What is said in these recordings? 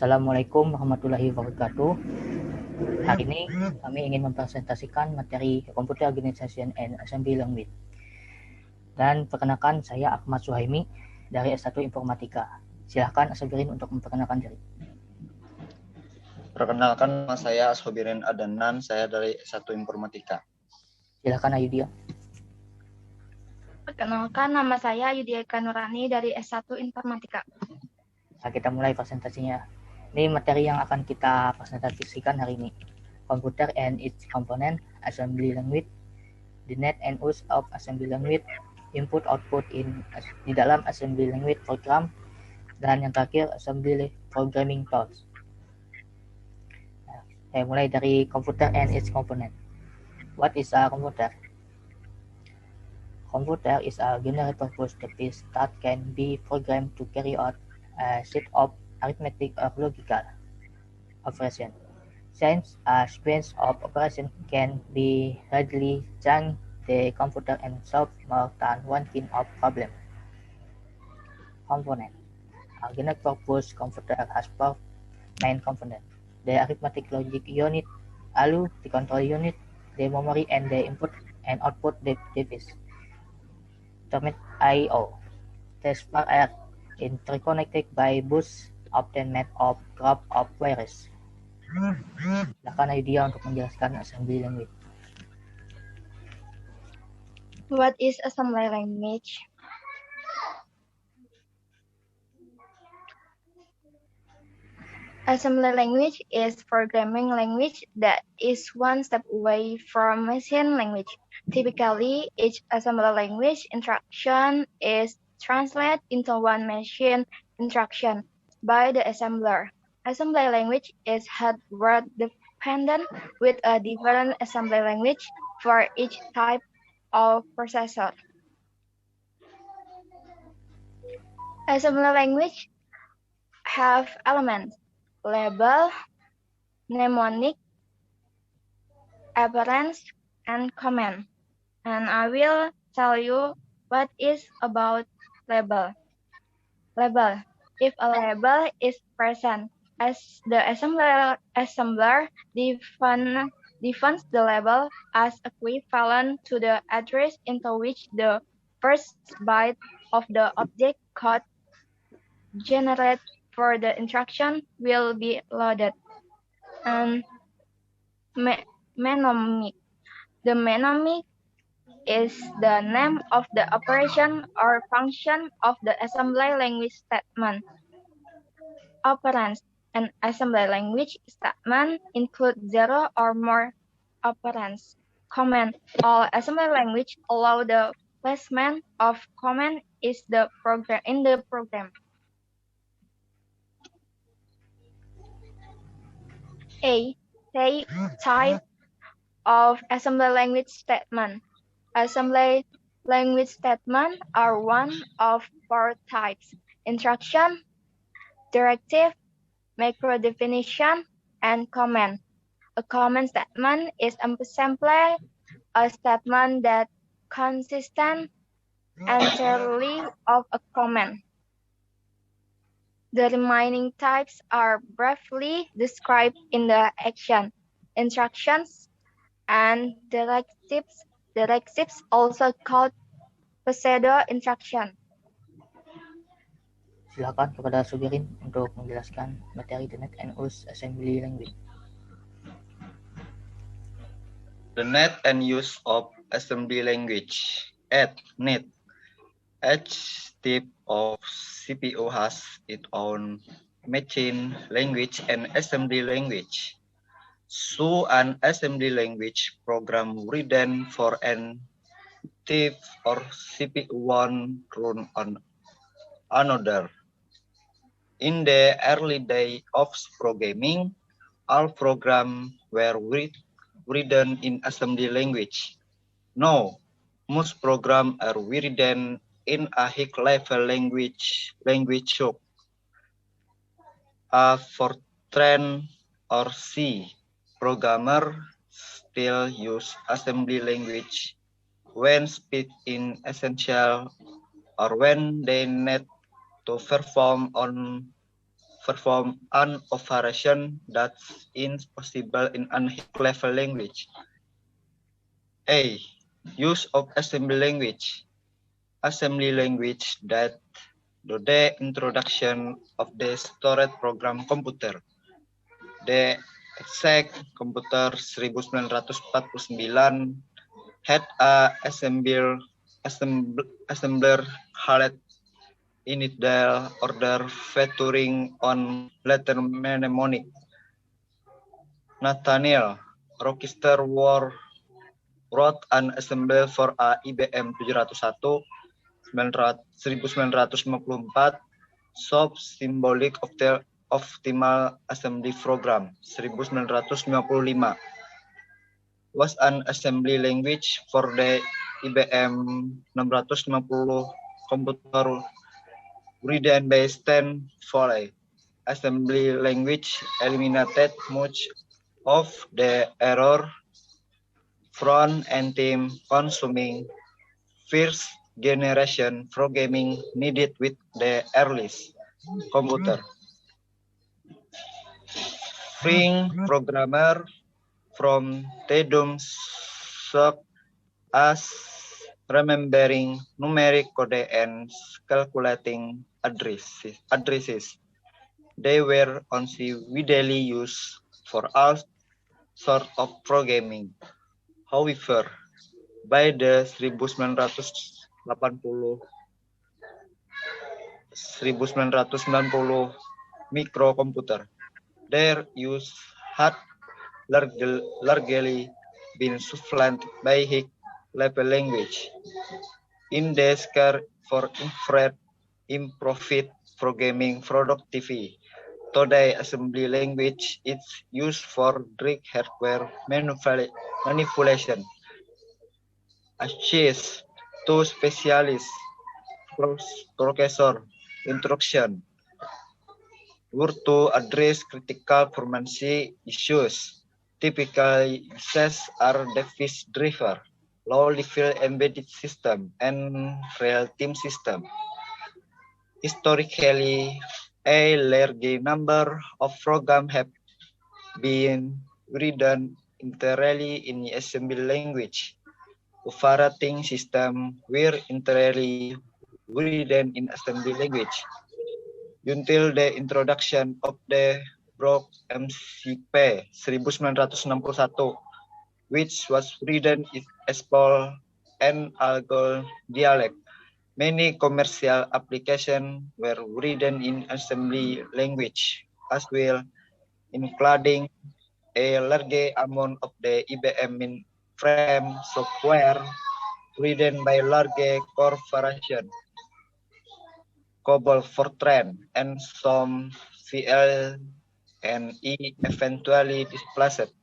Assalamualaikum warahmatullahi wabarakatuh. Hari ini kami ingin mempresentasikan materi Computer Organization and Assembly Language. Dan perkenalkan, saya Ahmad Suhaimi dari S1 Informatika. Silahkan Ashabirin untuk memperkenalkan diri. Perkenalkan, nama saya Ashabirin Adanan, saya dari S1 Informatika. Silahkan Ayudhya. Perkenalkan, nama saya Yudhya Nurani dari S1 Informatika. Nah, kita mulai presentasinya. Ini materi yang akan kita presentasikan hari ini. Computer and its component, assembly language, the net and use of assembly language, input-output di dalam assembly language program, dan yang terakhir assembly programming tools. Nah, saya mulai dari computer and its component. What is a computer? Computer is a general purpose device that can be programmed to carry out a set of arithmetic or logical operation. Since a sequence of operations can be readily joined, the computer and solve more than one kind of problem. Component. A general purpose computer has four main components: the arithmetic logic unit, ALU, the control unit, the memory, and the input and output device. Termed I/O. The spark are interconnected by bus often made of group of wires. Silakan Ayudhya untuk menjelaskan assembly language. What is assembly language? Assembly language is programming language that is one step away from machine language. Typically, each assembly language instruction is translated into one machine instruction by the assembler. Assembly language is hardware dependent with a different assembly language for each type of processor. Assembly language have elements: label, mnemonic, operands, and command. And I will tell you what is about label. Label. If a label is present, as the assembler defines the label as equivalent to the address into which the first byte of the object code generated for the instruction will be loaded. And mnemonic. The mnemonic is the name of the operation or function of the assembly language statement. Operands. An assembly language statement include 0 or more operands. Command. All assembly language allow the placement of command in the program. A. Type of assembly language statement. Assembly language statements are one of four types: instruction, directive, macro definition, and command. A command statement is simply a statement that consists entirely of a command. The remaining types are briefly described in the action. Instructions and directives. Directives also called pseudo instruction. Silakan kepada Subirin untuk menjelaskan materi the net and use assembly language. The net and use of assembly language. Net. Each type of CPU has its own machine language and assembly language. So an assembly language program written for an type or CPU one run on another. In the early days of programming, all programs were written in assembly language. Now, most programs are written in a high-level language such as Fortran or C. Programmers still use assembly language when speaking essential or when they need to perform on perform an operation that's impossible in a high-level language. A. Use of assembly language. Assembly language that the introduction of the storage program computer. The exact komputer 1949 had a assembler had initial order featuring on letter mnemonic. Nathaniel Rochester wrote an assembler for a IBM 701 1954 sub symbolic of the optimal assembly program 1955 was an assembly language for the IBM 650 computer written by Stan Foley. Assembly language eliminated much of the error from end-time consuming first generation programming needed with the earliest computer. Freeing programmer from tedium such as remembering numeric code and calculating addresses. They were only widely used for all sorts of programming. However, by the 1990 microcomputer, their use had largely been supplanted by high-level language. In the scale for improved programming productivity, today assembly language is used for direct hardware manipulation. Access to specialist processor instruction were to address critical performance issues. Typical uses are device driver, low-level embedded system, and real-time system. Historically, a large number of programs have been written entirely in assembly language. Operating systems were entirely written in assembly language until the introduction of the Brock MCP 1961, which was written in Espol and Algol dialect. Many commercial applications were written in assembly language as well, including a large amount of the IBM mainframe software written by large corporations. COBOL Fortran and some VLNE eventually displaced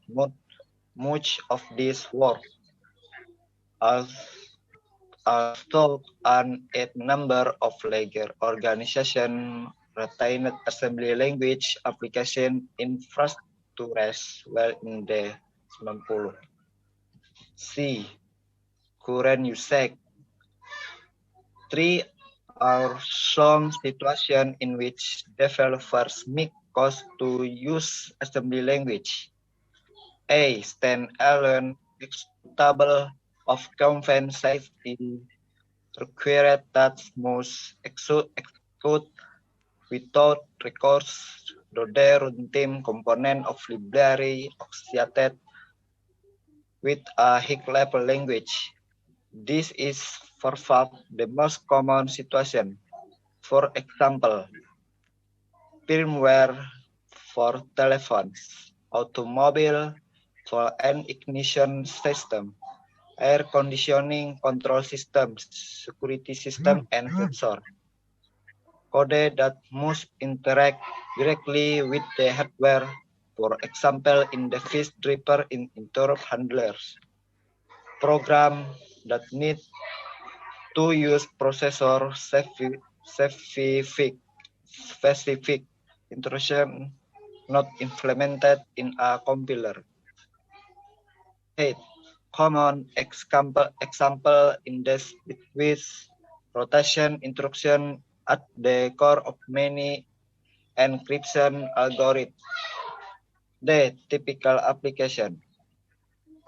much of this work. Although a number of larger organizations retained assembly language application infrastructures well in the 90s. C. Current usage. 3 are some situations in which developers make cost to use assembly language. A. Stand-alone executable of convenient safety required that most execute without recourse to the runtime component of library associated with a high-level language. This is for far the most common situation. For example, firmware for telephones, automobile, for an ignition system, air conditioning control systems, security system, and sensor. Code that must interact directly with the hardware, for example, in the device driver in interrupt handlers. Program that need to use processor specific instruction not implemented in a compiler. 8. Common example in this with rotation instruction at the core of many encryption algorithm. The typical application.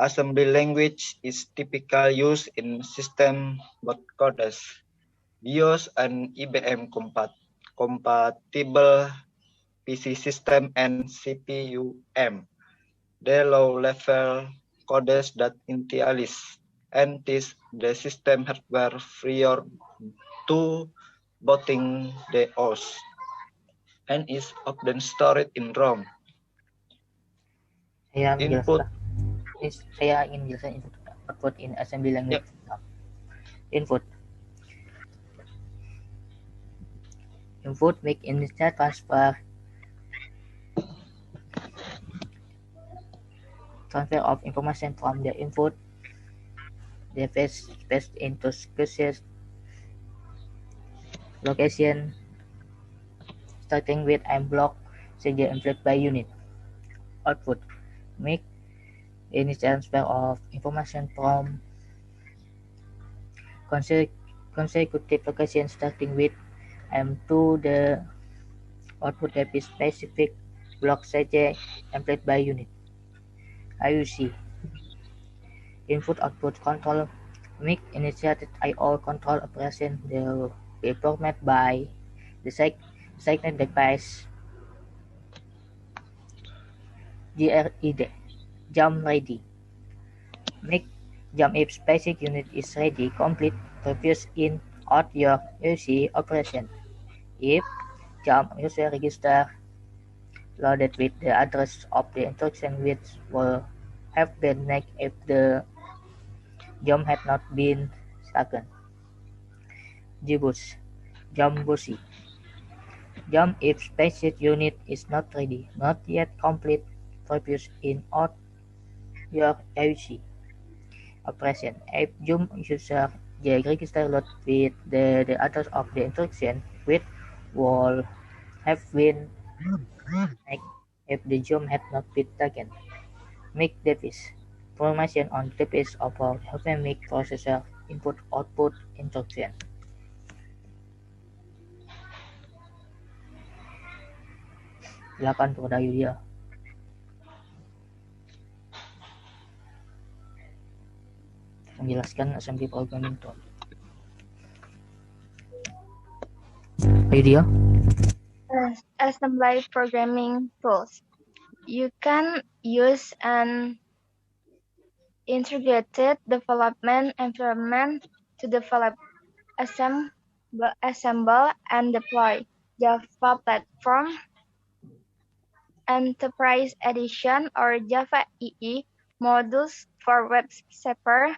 Assembly language is typically used in system both codes, BIOS and IBM compatible PC system and CPU-M. The low-level codes that initialize and test the system hardware prior to booting the OS and is often stored in ROM. Saya Input. Saya ingin menjelaskan input output in assembly language. Input make initial transfer of information from the input device passed into specific location starting with M block CJ employed by unit. Output make initial transfer of information from consecutive location starting with M to the output device specific block CJ employed by unit. IUC Input-output control make initiated I/O control operation will be performed by the designated device GRED jump ready. Make jump if basic unit is ready, complete, previous in out your IUC operation. If jump user register loaded with the address of the instruction which will have been next if the jump had not been taken. JBus jump busy. Jump if specific unit is not ready, not yet complete, previous in out your IUC operation. If jump user register load with the address of the instruction which will have been next if the jump had not been taken. Make device information on device about make processor input-output instruction. Silakan kepada Yulia. Menjelaskan assembly programming tool. Yulia. Assembly programming tools. You can use an integrated development environment to develop, assemble and deploy Java Platform, Enterprise Edition or Java EE modules for web server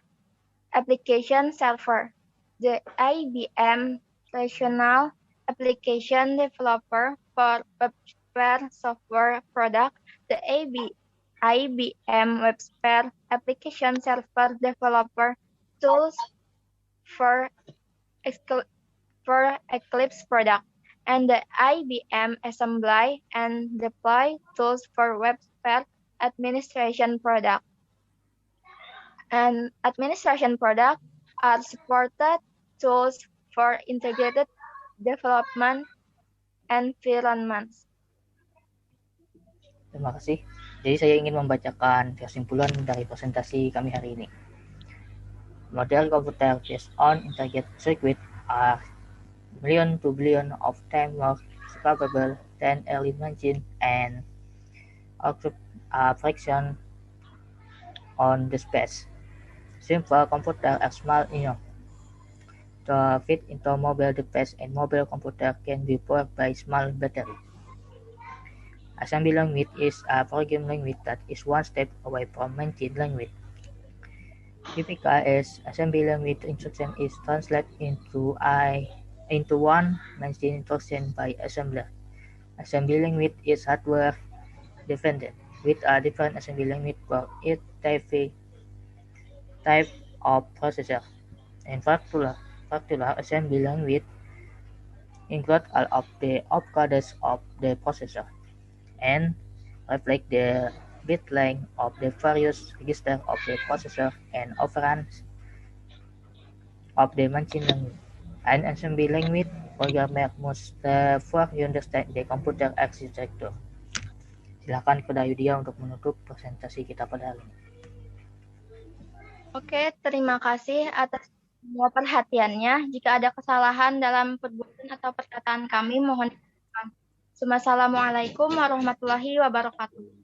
application server. The IBM Rational Application Developer for Web Software Product, the IBM Web Application Server Developer Tools for Eclipse Product, and the IBM Assembly and Deploy Tools for Web Administration Product. And administration product are supported tools for integrated development environments. Terima kasih. Jadi saya ingin membacakan kesimpulan dari presentasi kami hari ini. Model komputer based on integrated circuit are million to billion of times more capable than early machine and output a fraction on the space. Simple computers are small enough to fit into mobile device, and mobile computer can be powered by small battery. Assembly language is a programming language that is one step away from machine language. Typical as assembly language instruction is translated into one machine instruction by assembler. Assembly language is hardware dependent, with a different assembly language for each type of processor. In particular, assembly language include all of the opcodes of the processor and reflect the bit length of the various registers of the processor and operands of the machine language. An assembly language programmer must therefore understand the computer architecture. Silakan kepada Yudia untuk menutup presentasi kita pada hari ini. Oke, terima kasih atas semua perhatiannya. Jika ada kesalahan dalam perbuatan atau perkataan kami, mohon dimaafkan. Wassalamualaikum warahmatullahi wabarakatuh.